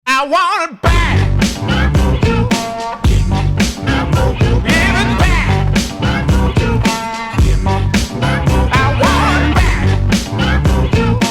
I want it back. Give it back. I want it back. Give it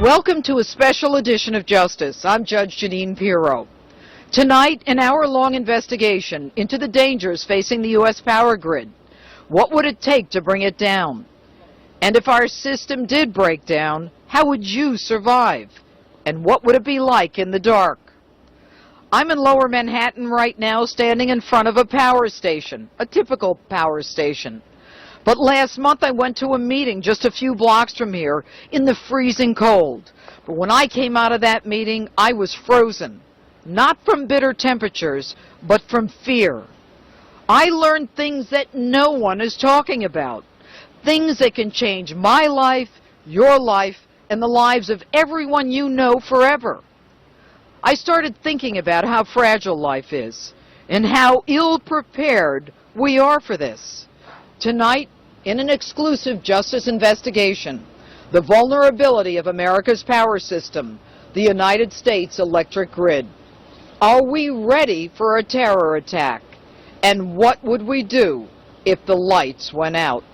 Welcome to a special edition of Justice. I'm Judge Janine Pirro. Tonight, an hour-long investigation into the dangers facing the U.S. power grid. What would it take to bring it down? And if our system did break down, how would you survive? And what would it be like in the dark? I'm in Lower Manhattan right now, standing in front of a power station, a typical power station. But last month I went to a meeting just a few blocks from here in the freezing cold. But when I came out of that meeting, I was frozen. Not from bitter temperatures, but from fear. I learned things that no one is talking about. Things that can change my life, your life, and the lives of everyone you know forever. I started thinking about how fragile life is and how ill-prepared we are for this. Tonight, in an exclusive justice investigation, the vulnerability of America's power system, the United States electric grid. Are we ready for a terror attack? And what would we do if the lights went out?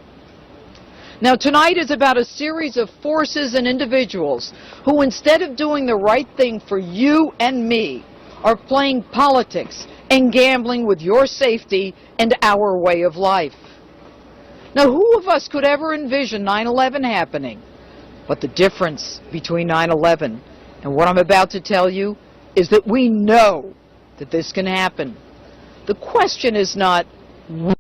Now, tonight is about a series of forces and individuals who, instead of doing the right thing for you and me, are playing politics and gambling with your safety and our way of life. Now, who of us could ever envision 9/11 happening? But the difference between 9/11 and what I'm about to tell you is that we know that this can happen. The question is not will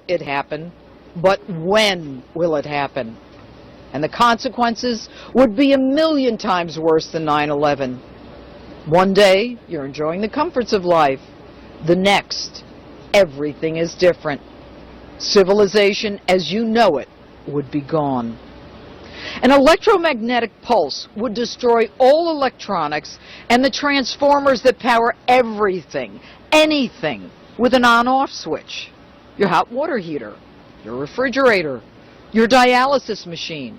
it happen, but when will it happen? And the consequences would be a million times worse than 9/11. One day, you're enjoying the comforts of life. The next, everything is different. Civilization as you know it would be gone. An electromagnetic pulse would destroy all electronics and the transformers that power everything, anything, with an on-off switch. Your hot water heater, your refrigerator, your dialysis machine.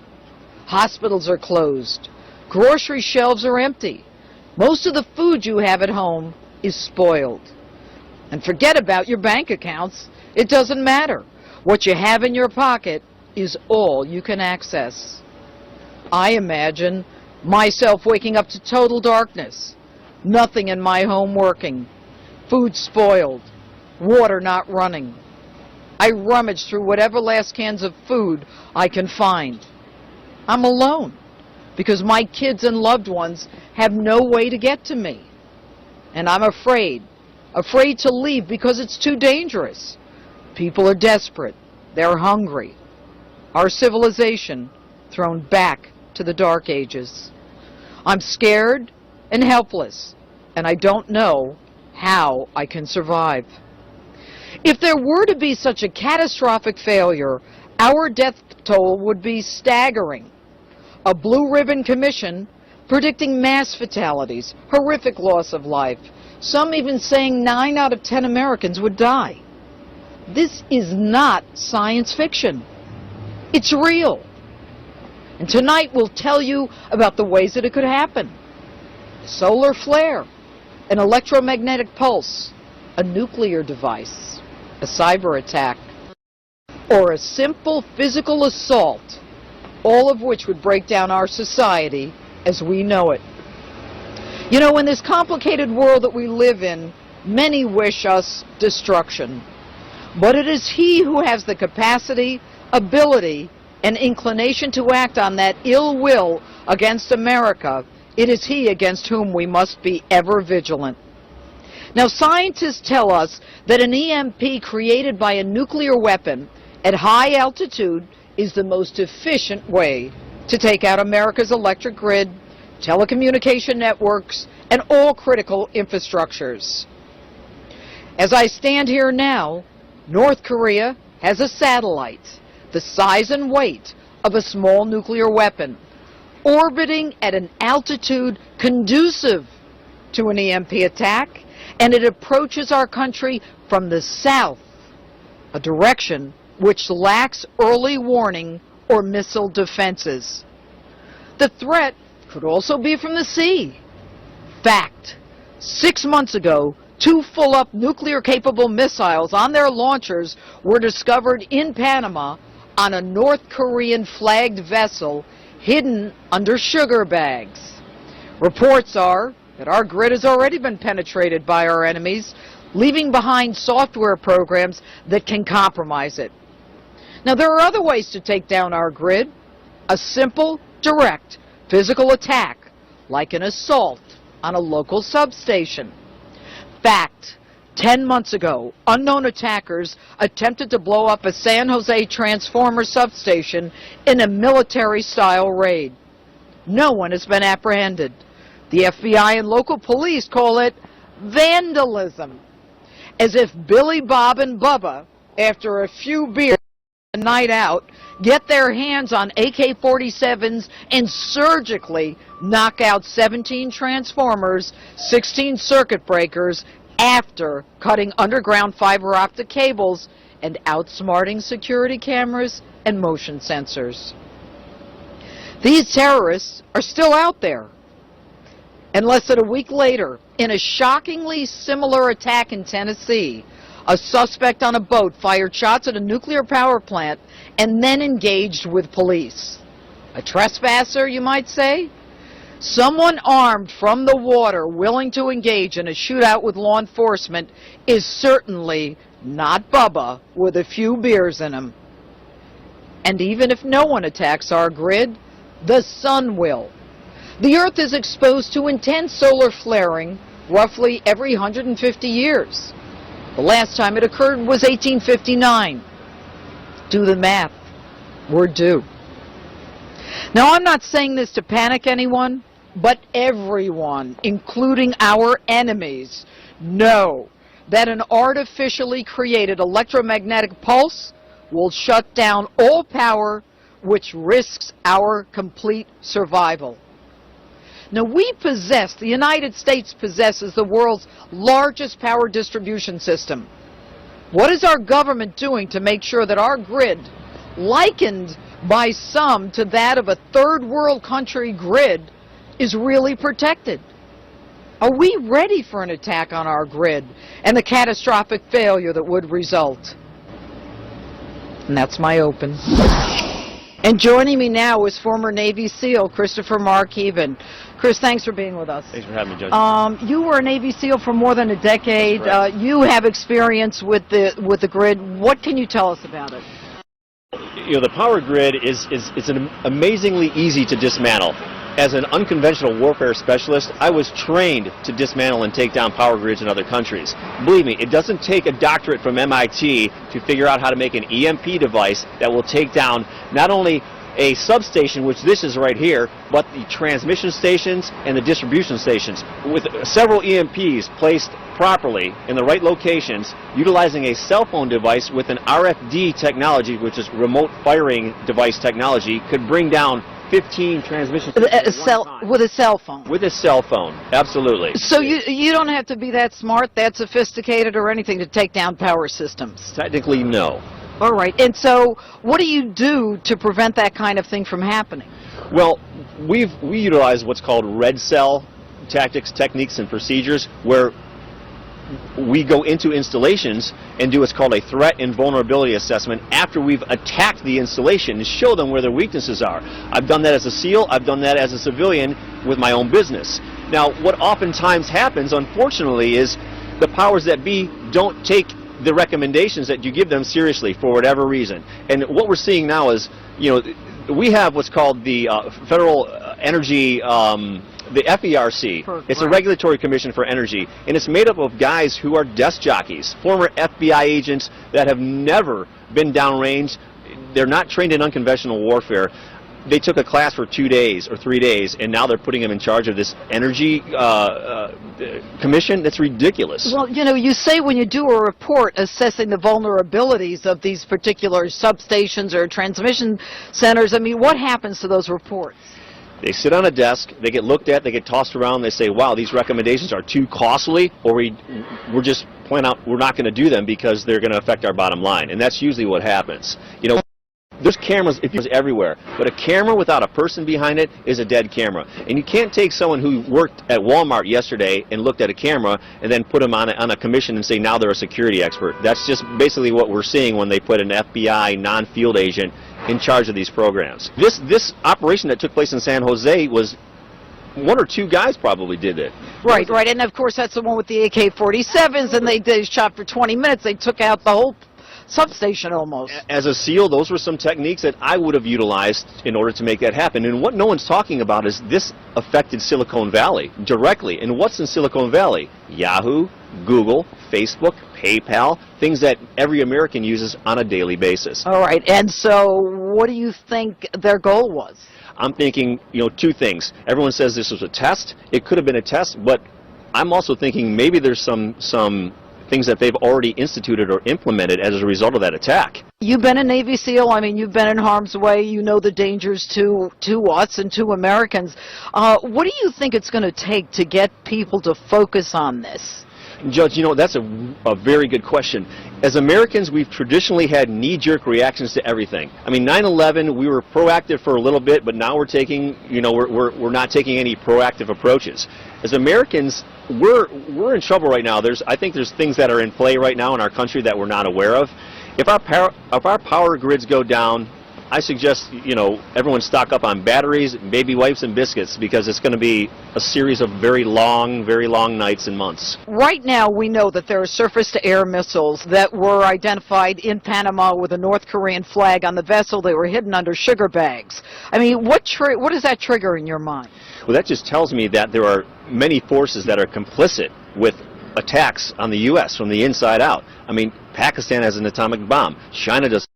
Hospitals are closed. Grocery shelves are empty. Most of the food you have at home is spoiled. And forget about your bank accounts. It doesn't matter. What you have in your pocket is all you can access. I imagine myself waking up to total darkness, nothing in my home working, food spoiled, water not running. I rummage through whatever last cans of food I can find. I'm alone because my kids and loved ones have no way to get to me. And I'm afraid to leave because it's too dangerous. People are desperate. They're hungry. Our civilization thrown back to the Dark Ages. I'm scared and helpless, and I don't know how I can survive. If there were to be such a catastrophic failure, our death toll would be staggering. A blue ribbon commission predicting mass fatalities, horrific loss of life, some even saying 9 out of 10 Americans would die. This is not science fiction. It's real. And tonight we'll tell you about the ways that it could happen. A solar flare, an electromagnetic pulse, a nuclear device, a cyber attack, or a simple physical assault, all of which would break down our society as we know it. You know, in this complicated world that we live in, many wish us destruction. But it is he who has the capacity, ability, and inclination to act on that ill will against America. It is he against whom we must be ever vigilant. Now, scientists tell us that an EMP created by a nuclear weapon at high altitude is the most efficient way to take out America's electric grid, telecommunication networks, and all critical infrastructures. As I stand here now, North Korea has a satellite the size and weight of a small nuclear weapon, orbiting at an altitude conducive to an EMP attack, and it approaches our country from the south, a direction which lacks early warning or missile defenses. The threat could also be from the sea. Fact, 6 months ago, 2 full-up nuclear-capable missiles on their launchers were discovered in Panama on a North Korean flagged vessel hidden under sugar bags. Reports are that our grid has already been penetrated by our enemies, leaving behind software programs that can compromise it. Now, there are other ways to take down our grid. A simple, direct, physical attack, like an assault on a local substation. Fact, 10 months ago, unknown attackers attempted to blow up a San Jose transformer substation in a military-style raid. No one has been apprehended. The FBI and local police call it vandalism, as if Billy, Bob, and Bubba, after a few beers and a night out, get their hands on AK-47s and surgically knock out 17 transformers, 16 circuit breakers, after cutting underground fiber optic cables and outsmarting security cameras and motion sensors. These terrorists are still out there. And less than a week later, in a shockingly similar attack in Tennessee, a suspect on a boat fired shots at a nuclear power plant and then engaged with police. A trespasser, you might say? Someone armed from the water willing to engage in a shootout with law enforcement is certainly not Bubba with a few beers in him. And even if no one attacks our grid, the sun will. The Earth is exposed to intense solar flaring roughly every 150 years. The last time it occurred was 1859. Do the math. We're due. Now, I'm not saying this to panic anyone, but everyone, including our enemies, know that an artificially created electromagnetic pulse will shut down all power, which risks our complete survival. Now, the United States possesses the world's largest power distribution system. What is our government doing to make sure that our grid, likened by some to that of a third world country grid, is really protected? Are we ready for an attack on our grid and the catastrophic failure that would result? And that's my open. And joining me now is former Navy SEAL Christopher Markeven. Chris, thanks for being with us. Thanks for having me, Judge. You were a Navy SEAL for more than a decade. Right. You have experience with the grid. What can you tell us about it? You know, the power grid is amazingly easy to dismantle. As an unconventional warfare specialist, I was trained to dismantle and take down power grids in other countries. Believe me, it doesn't take a doctorate from MIT to figure out how to make an EMP device that will take down not only a substation, which this is right here, but the transmission stations and the distribution stations. With several EMPs placed properly in the right locations, utilizing a cell phone device with an RFD technology, which is remote firing device technology, could bring down 15 transmission stations with a cell phone. With a cell phone, absolutely. So you don't have to be that smart, that sophisticated, or anything to take down power systems? Technically, no. All right. And so what do you do to prevent that kind of thing from happening? Well, we utilize what's called red cell tactics, techniques, and procedures, where we go into installations and do what's called a threat and vulnerability assessment after we've attacked the installation and show them where their weaknesses are. I've done that as a SEAL. I've done that as a civilian with my own business. Now, what oftentimes happens, unfortunately, is the powers that be don't take the recommendations that you give them seriously for whatever reason. And what we're seeing now is, you know, we have what's called the Federal Energy, the FERC. It's a regulatory commission for energy, and it's made up of guys who are desk jockeys, former FBI agents that have never been downrange. They're not trained in unconventional warfare. they took a class for 2 days or 3 days, and now they're putting them in charge of this energy commission. That's ridiculous. Well, you know, you say when you do a report assessing the vulnerabilities of these particular substations or transmission centers, I mean, what happens to those reports? They sit on a desk, they get looked at, they get tossed around, they say, wow, these recommendations are too costly, or we're just point out we're not going to do them because they're going to affect our bottom line. And that's usually what happens. You know, there's cameras everywhere, but a camera without a person behind it is a dead camera. And you can't take someone who worked at Walmart yesterday and looked at a camera and then put them on a commission and say now they're a security expert. That's just basically what we're seeing when they put an FBI non-field agent in charge of these programs. This operation that took place in San Jose was 1 or 2 guys probably did it. Right, right, and of course that's the one with the AK-47s, and they shot for 20 minutes. They took out the whole substation almost. As a SEAL, those were some techniques that I would have utilized in order to make that happen. And what no one's talking about is this affected Silicon Valley directly. And what's in Silicon Valley? Yahoo, Google, Facebook, PayPal, things that every American uses on a daily basis. All right, and so what do you think their goal was? I'm thinking, you know, 2 things. Everyone says this was a test. It could have been a test, but I'm also thinking maybe there's some things that they've already instituted or implemented as a result of that attack. You've been a Navy SEAL. I mean, you've been in harm's way. You know the dangers to us and to Americans. What do you think it's going to take to get people to focus on this? Judge, you know, that's a very good question. As Americans, we've traditionally had knee-jerk reactions to everything. I mean, 9/11, we were proactive for a little bit, but now we're taking, you know, we're not taking any proactive approaches. As Americans, we're in trouble right now. I think there's things that are in play right now in our country that we're not aware of. If our power grids go down, I suggest, you know, everyone stock up on batteries, baby wipes, and biscuits, because it's going to be a series of very long nights and months. Right now, we know that there are surface-to-air missiles that were identified in Panama with a North Korean flag on the vessel. They were hidden under sugar bags. I mean, what does that trigger in your mind? Well, that just tells me that there are many forces that are complicit with attacks on the U.S. from the inside out. I mean, Pakistan has an atomic bomb. China does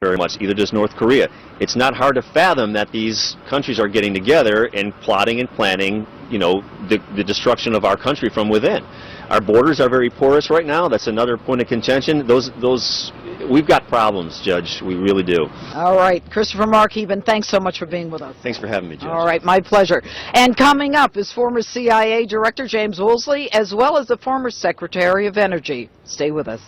very much, either does North Korea. It's not hard to fathom that these countries are getting together and plotting and planning, you know, the destruction of our country from within. Our borders are very porous right now. That's another point of contention. We've got problems, Judge. We really do. All right. Christopher Markeben, thanks so much for being with us. Thanks for having me, Judge. All right, my pleasure. And coming up is former CIA Director James Woolsey, as well as the former Secretary of Energy. Stay with us.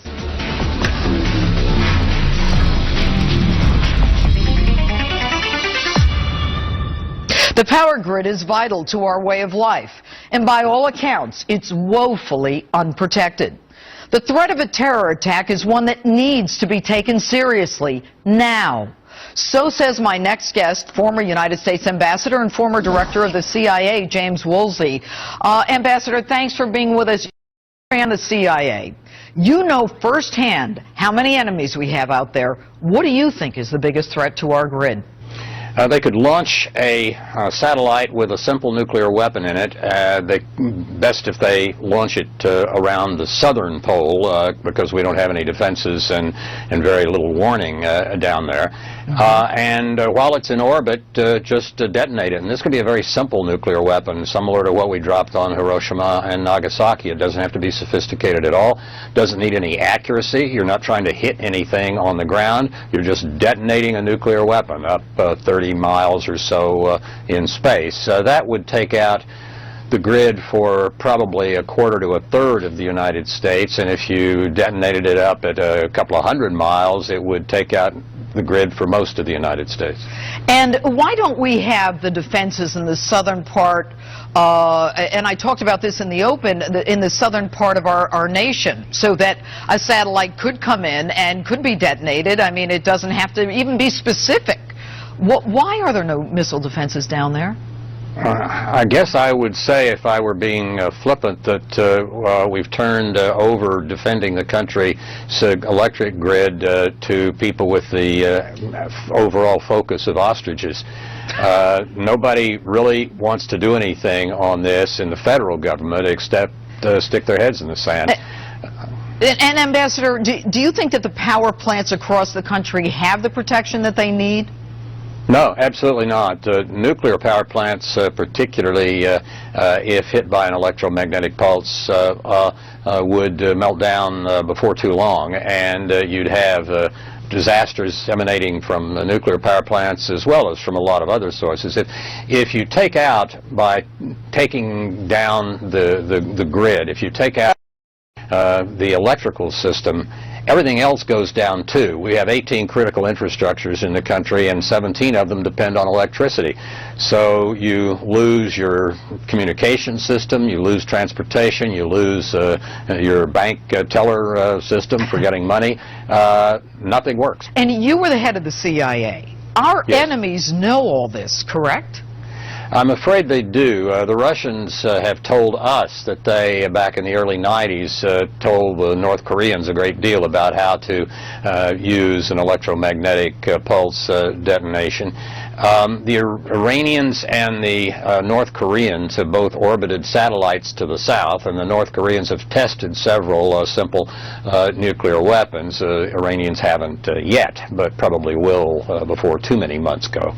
The power grid is vital to our way of life, and by all accounts, it's woefully unprotected. The threat of a terror attack is one that needs to be taken seriously, now. So says my next guest, former United States Ambassador and former Director of the CIA, James Woolsey. Ambassador, thanks for being with us. And the CIA. You know firsthand how many enemies we have out there. What do you think is the biggest threat to our grid? They could launch a satellite with a simple nuclear weapon in it. Best if they launch it around the southern pole because we don't have any defenses and very little warning down there. And while it's in orbit, just detonate it. And this could be a very simple nuclear weapon, similar to what we dropped on Hiroshima and Nagasaki. It doesn't have to be sophisticated at all. Doesn't need any accuracy. You're not trying to hit anything on the ground. You're just detonating a nuclear weapon up 30 miles or so in space. That would take out the grid for probably a quarter to a third of the United States, and if you detonated it up at a couple of 100 miles, it would take out the grid for most of the United States. And why don't we have the defenses in the southern part, and I talked about this in the open, in the southern part of our nation, so that a satellite could come in and could be detonated? I mean, it doesn't have to even be specific. Why are there no missile defenses down there? I guess I would say, if I were being flippant, that we've turned over defending the country's electric grid to people with the overall focus of ostriches. Nobody really wants to do anything on this in the federal government except stick their heads in the sand. And Ambassador, do you think that the power plants across the country have the protection that they need? No, absolutely not. Nuclear power plants, particularly if hit by an electromagnetic pulse, would melt down before too long, and you'd have disasters emanating from the nuclear power plants as well as from a lot of other sources. If you take out, by taking down the grid, if you take out the electrical system, everything else goes down too. We have 18 critical infrastructures in the country, and 17 of them depend on electricity. So you lose your communication system, you lose transportation, you lose your bank teller system for getting money. Nothing works. And you were the head of the CIA. Our Yes. enemies know all this, correct? I'm afraid they do. The Russians have told us that they, back in the early 90s, told the North Koreans a great deal about how to use an electromagnetic pulse detonation. The Iranians and the North Koreans have both orbited satellites to the south, and the North Koreans have tested several simple nuclear weapons. Iranians haven't yet, but probably will before too many months go.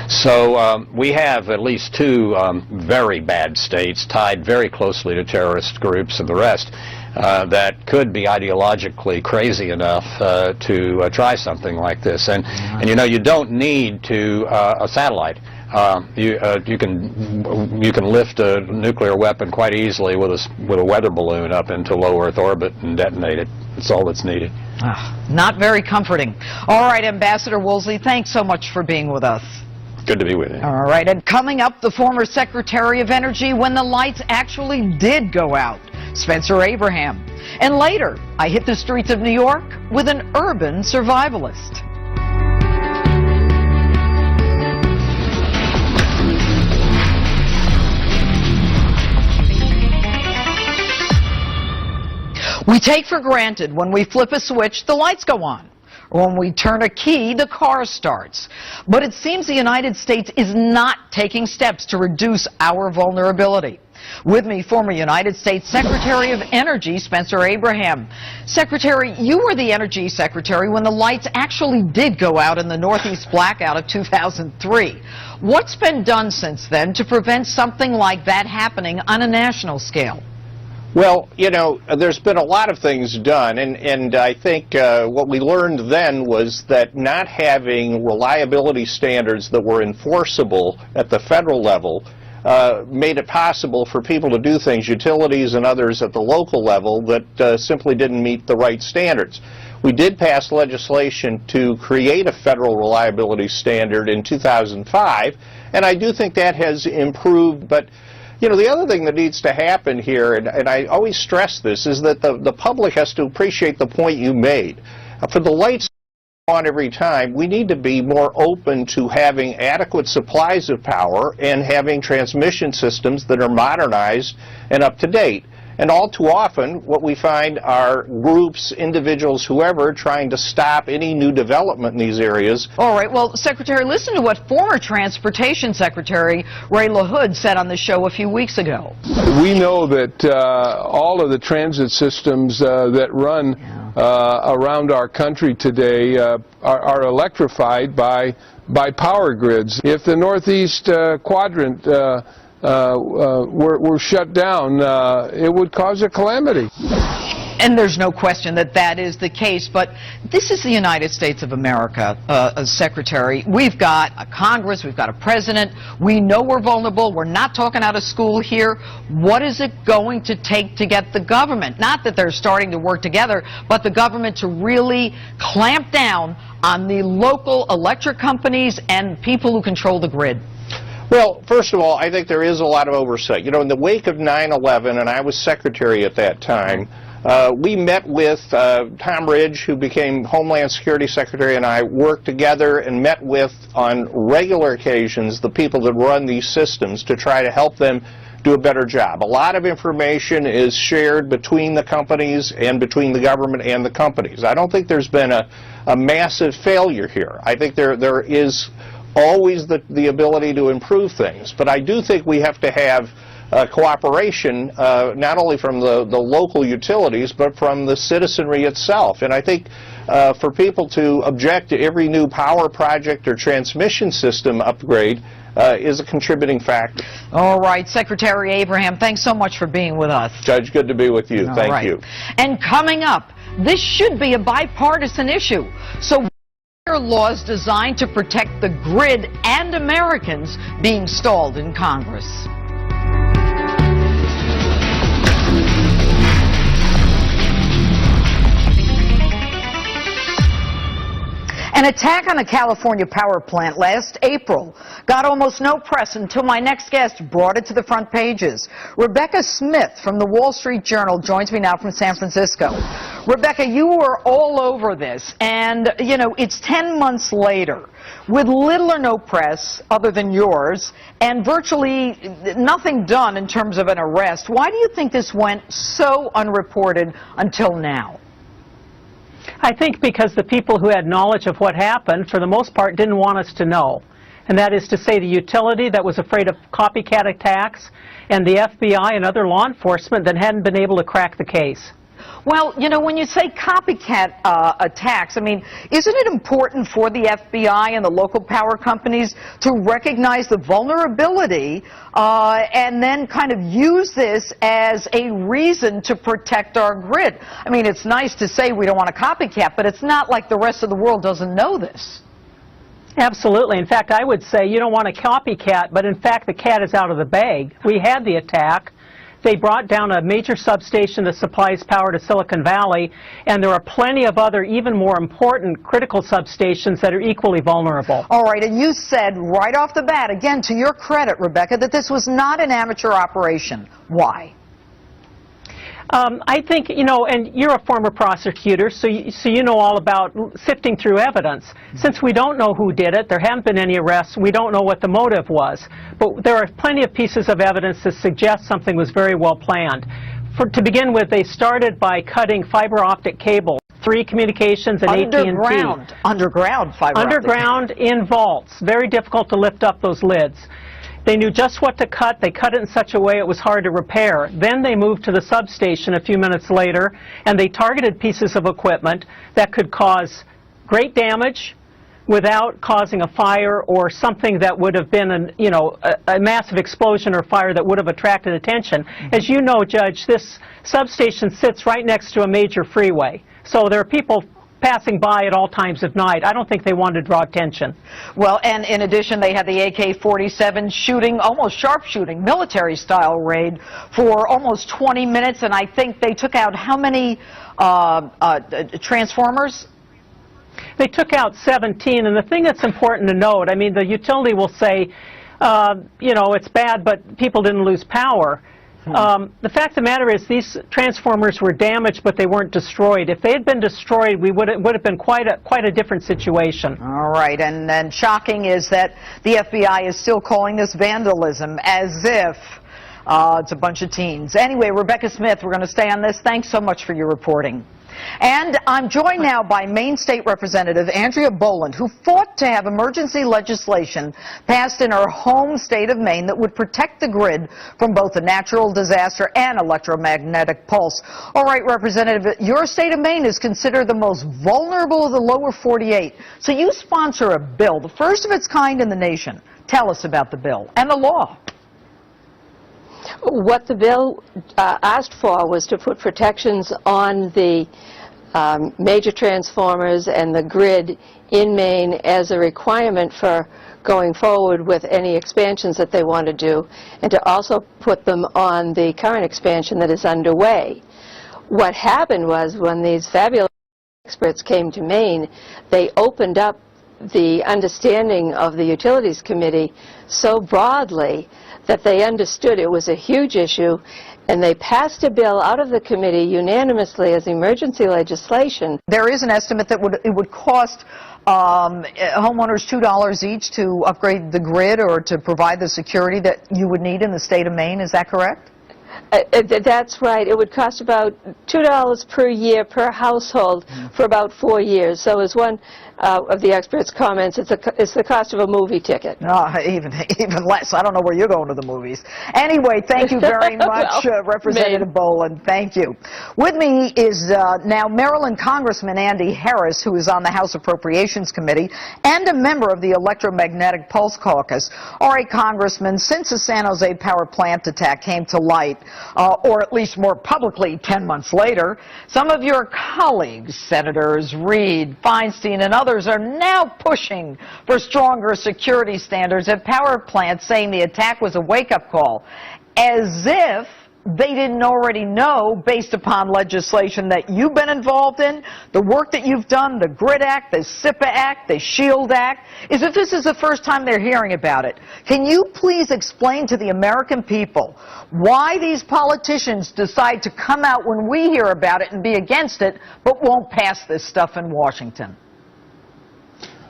So we have at least two very bad states tied very closely to terrorist groups and the rest that could be ideologically crazy enough to try something like this. And you know, you don't need a satellite. You can lift a nuclear weapon quite easily with a weather balloon up into low Earth orbit and detonate it. That's all that's needed. Not very comforting. All right, Ambassador Woolsey, thanks so much for being with us. Good to be with you. All right, and coming up, the former Secretary of Energy when the lights actually did go out, Spencer Abraham. And later, I hit the streets of New York with an urban survivalist. We take for granted when we flip a switch, the lights go on. Or when we turn a key, the car starts. But it seems the United States is not taking steps to reduce our vulnerability. With me, former United States Secretary of Energy, Spencer Abraham. Secretary, you were the Energy Secretary when the lights actually did go out in the Northeast blackout of 2003. What's been done since then to prevent something like that happening on a national scale? Well, you know, there's been a lot of things done, and I think what we learned then was that not having reliability standards that were enforceable at the federal level made it possible for people to do things, utilities and others at the local level, that simply didn't meet the right standards. We did pass legislation to create a federal reliability standard in 2005, and I do think that has improved, but you know, the other thing that needs to happen here, and I always stress this, is that the public has to appreciate the point you made. For the lights on every time, we need to be more open to having adequate supplies of power and having transmission systems that are modernized and up to date. And all too often, what we find are groups, individuals, whoever, trying to stop any new development in these areas. All right. Well, Secretary, listen to what former Transportation Secretary Ray LaHood said on the show a few weeks ago. We know that all of the transit systems that run around our country today are electrified by power grids. If the Northeast quadrant were shut down, it would cause a calamity. And there's no question that that is the case, but this is the United States of America, Secretary. We've got a Congress, we've got a president, we know we're vulnerable, we're not talking out of school here. What is it going to take to get the government, not that they're starting to work together, but the government to really clamp down on the local electric companies and people who control the grid? Well, first of all, I think there is a lot of oversight. You know, in the wake of 9/11, and I was secretary at that time, we met with Tom Ridge, who became Homeland Security Secretary, and I worked together and met with, on regular occasions, the people that run these systems to try to help them do a better job. A lot of information is shared between the companies and between the government and the companies. I don't think there's been a massive failure here. I think there is always the ability to improve things, but I do think we have to have cooperation not only from the local utilities but from the citizenry itself. And I think for people to object to every new power project or transmission system upgrade is a contributing factor. All right, Secretary Abraham, thanks so much for being with us. Judge, good to be with you. Thank you. And coming up, this should be a bipartisan issue. So are laws designed to protect the grid and Americans being stalled in Congress. An attack on a California power plant last April got almost no press until my next guest brought it to the front pages. Rebecca Smith from the Wall Street Journal joins me now from San Francisco. Rebecca, you were all over this, and, you know, it's 10 months later with little or no press other than yours and virtually nothing done in terms of an arrest. Why do you think this went so unreported until now? I think because the people who had knowledge of what happened, for the most part, didn't want us to know. And that is to say the utility that was afraid of copycat attacks and the FBI and other law enforcement that hadn't been able to crack the case. Well, you know, when you say copycat attacks, I mean, isn't it important for the FBI and the local power companies to recognize the vulnerability and then kind of use this as a reason to protect our grid? I mean, it's nice to say we don't want a copycat, but it's not like the rest of the world doesn't know this. Absolutely. In fact, I would say you don't want a copycat, but in fact the cat is out of the bag. We had the attack. They brought down a major substation that supplies power to Silicon Valley, and there are plenty of other, even more important, critical substations that are equally vulnerable. All right, and you said right off the bat, again, to your credit, Rebecca, that this was not an amateur operation. Why? I think, you know, and you're a former prosecutor, so you know all about sifting through evidence. Since we don't know who did it, there haven't been any arrests, we don't know what the motive was. But there are plenty of pieces of evidence that suggest something was very well planned. To begin with, they started by cutting fiber optic cables, 3 Communications and AT&T. Underground fiber optic. Underground in vaults. Very difficult to lift up those lids. They knew just what to cut. They cut it in such a way it was hard to repair. Then they moved to the substation a few minutes later, and they targeted pieces of equipment that could cause great damage without causing a fire or something that would have been a massive explosion or fire that would have attracted attention. As you know, Judge, this substation sits right next to a major freeway. So there are people passing by at all times of night. I don't think they wanted to draw attention. Well, and in addition, they had the AK-47 shooting, almost sharpshooting, military-style raid for almost 20 minutes, and I think they took out how many transformers? They took out 17, and the thing that's important to note, I mean, the utility will say, you know, it's bad, but people didn't lose power. The fact of the matter is these transformers were damaged, but they weren't destroyed. If they had been destroyed, we would have been quite a different situation. All right, and then shocking is that the FBI is still calling this vandalism as if it's a bunch of teens. Anyway, Rebecca Smith, we're going to stay on this. Thanks so much for your reporting. And I'm joined now by Maine State Representative Andrea Boland, who fought to have emergency legislation passed in her home state of Maine that would protect the grid from both a natural disaster and electromagnetic pulse. All right, Representative, your state of Maine is considered the most vulnerable of the lower 48. So you sponsor a bill, the first of its kind in the nation. Tell us about the bill and the law. What the bill asked for was to put protections on the major transformers and the grid in Maine as a requirement for going forward with any expansions that they want to do, and to also put them on the current expansion that is underway. What happened was, when these fabulous experts came to Maine, they opened up the understanding of the Utilities Committee so broadly that they understood it was a huge issue, and they passed a bill out of the committee unanimously as emergency legislation. There is an estimate that it would cost homeowners $2 each to upgrade the grid or to provide the security that you would need in the state of Maine. Is that correct? That's right. It would cost about $2 per year per household for about 4 years. So as one of the experts' comments, it's the cost of a movie ticket. No, even less. I don't know where you're going to the movies. Anyway, thank you very much, Well, Representative Boland. Thank you. With me is now Maryland Congressman Andy Harris, who is on the House Appropriations Committee and a member of the Electromagnetic Pulse Caucus. All right, Congressman, since the San Jose power plant attack came to light, or at least more publicly 10 months later, some of your colleagues, Senators Reid, Feinstein, and others are now pushing for stronger security standards at power plants, saying the attack was a wake-up call, as if they didn't already know, based upon legislation that you've been involved in, the work that you've done, the GRID Act, the SIPA Act, the SHIELD Act, is if this is the first time they're hearing about it. Can you please explain to the American people why these politicians decide to come out when we hear about it and be against it, but won't pass this stuff in Washington?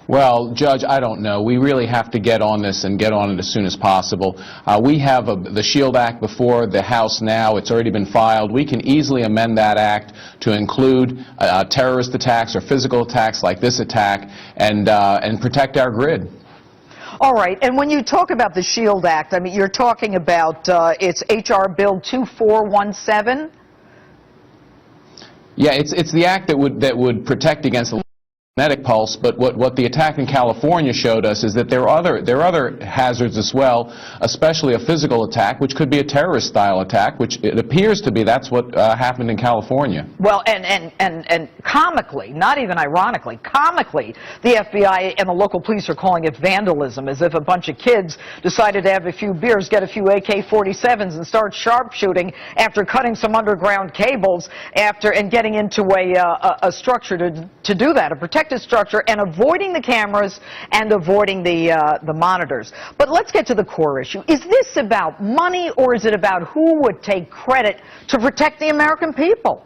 Well, Judge, I don't know. We really have to get on this and get on it as soon as possible. We have the SHIELD Act before the House now. It's already been filed. We can easily amend that act to include terrorist attacks or physical attacks like this attack and protect our grid. All right, and when you talk about the SHIELD Act, I mean, you're talking about it's H.R. Bill 2417? Yeah, it's the act that would protect against the magnetic pulse, but what the attack in California showed us is that there are other hazards as well, especially a physical attack, which could be a terrorist-style attack, which it appears to be. That's what happened in California. Well, and comically, not even ironically, comically, the FBI and the local police are calling it vandalism, as if a bunch of kids decided to have a few beers, get a few AK-47s, and start sharpshooting after cutting some underground cables and getting into a structure to do that, a protected structure, and avoiding the cameras and avoiding the monitors. But let's get to the core issue. Is this about money, or is it about who would take credit to protect the American people?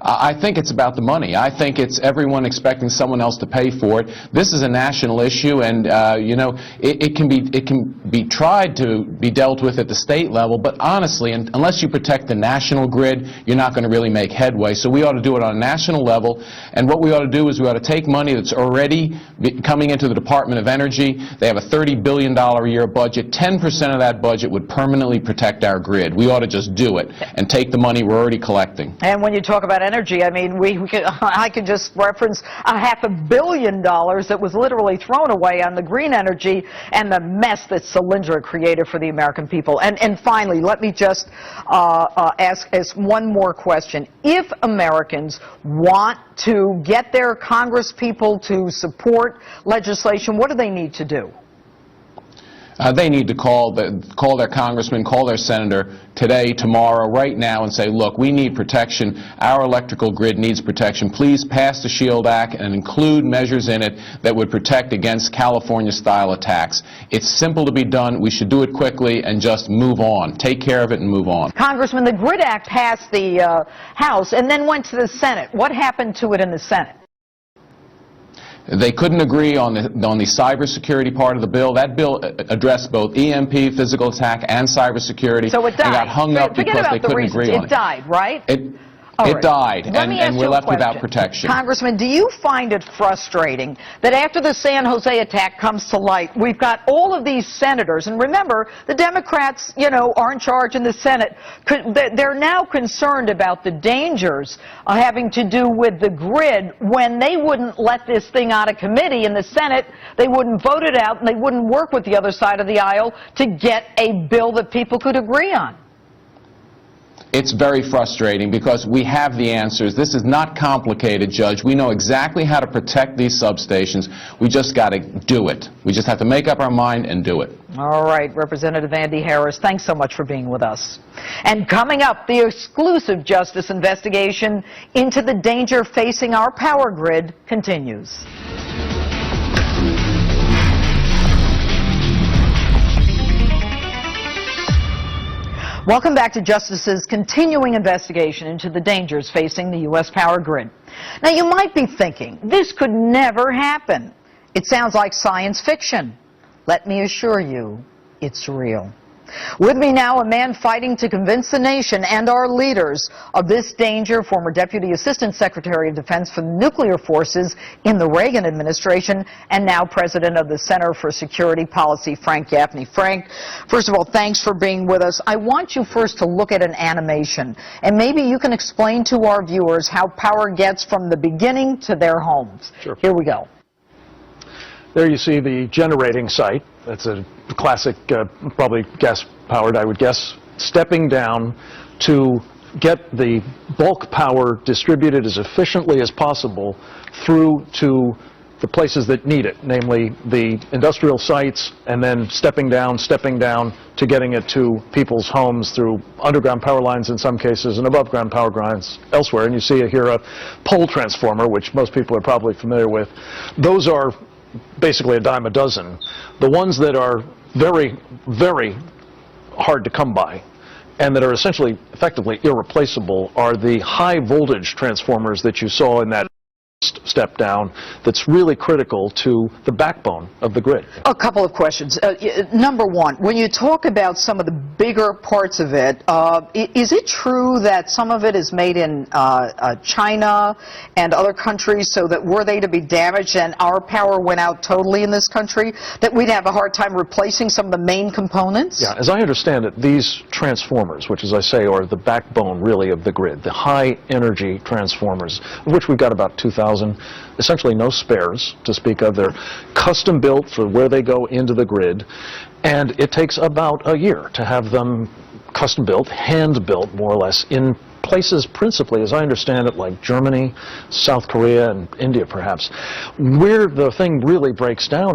I think it's about the money. I think it's everyone expecting someone else to pay for it. This is a national issue, and you know, it can be tried to be dealt with at the state level. But honestly, unless you protect the national grid, you're not going to really make headway. So we ought to do it on a national level. And what we ought to do is we ought to take money that's already coming into the Department of Energy. They have a $30 billion a year budget. 10% of that budget would permanently protect our grid. We ought to just do it and take the money we're already collecting. And when you talk about energy, I mean, I could just reference $500 million that was literally thrown away on the green energy and the mess that Solyndra created for the American people. And finally, let me just ask one more question. If Americans want to get their congresspeople to support legislation, what do they need to do? They need to call their congressman, call their senator today, tomorrow, right now, and say, look, we need protection. Our electrical grid needs protection. Please pass the SHIELD Act and include measures in it that would protect against California-style attacks. It's simple to be done. We should do it quickly and just move on. Take care of it and move on. Congressman, the GRID Act passed the House and then went to the Senate. What happened to it in the Senate? They couldn't agree on the cybersecurity part of the bill. That bill addressed both EMP, physical attack, and cybersecurity. So it died. And got hung up because they couldn't agree on it. It died, right? It died, and we're left without protection. Congressman, do you find it frustrating that after the San Jose attack comes to light, we've got all of these senators, and remember, the Democrats, you know, are in charge in the Senate. They're now concerned about the dangers having to do with the grid when they wouldn't let this thing out of committee in the Senate. They wouldn't vote it out, and they wouldn't work with the other side of the aisle to get a bill that people could agree on. It's very frustrating because we have the answers. This is not complicated, Judge. We know exactly how to protect these substations. We just got to do it. We just have to make up our mind and do it. All right, Representative Andy Harris, thanks so much for being with us. And coming up, the exclusive justice investigation into the danger facing our power grid continues. Welcome back to Justice's continuing investigation into the dangers facing the U.S. power grid. Now, you might be thinking, this could never happen. It sounds like science fiction. Let me assure you, it's real. With me now, a man fighting to convince the nation and our leaders of this danger, former Deputy Assistant Secretary of Defense for the Nuclear Forces in the Reagan administration, and now President of the Center for Security Policy, Frank Gaffney. Frank, first of all, thanks for being with us. I want you first to look at an animation, and maybe you can explain to our viewers how power gets from the beginning to their homes. Sure. Here we go. There you see the generating site. That's a classic, probably gas-powered, I would guess, stepping down to get the bulk power distributed as efficiently as possible through to the places that need it, namely the industrial sites, and then stepping down to getting it to people's homes through underground power lines in some cases and above ground power lines elsewhere. And you see here a pole transformer, which most people are probably familiar with. Those are basically a dime a dozen. The ones that are very, very hard to come by and that are essentially effectively irreplaceable are the high voltage transformers that you saw in that step down. That's really critical to the backbone of the grid. A couple of questions. Number one, when you talk about some of the bigger parts of it, is it true that some of it is made in China and other countries, so that were they to be damaged and our power went out totally in this country, that we'd have a hard time replacing some of the main components? Yeah, as I understand it, these transformers, which as I say are the backbone really of the grid, the high energy transformers, of which we've got about 2,000, essentially no spares to speak of. They're custom built for where they go into the grid, and it takes about a year to have them custom built, hand built more or less, in places principally, as I understand it, like Germany, South Korea, and India perhaps. Where the thing really breaks down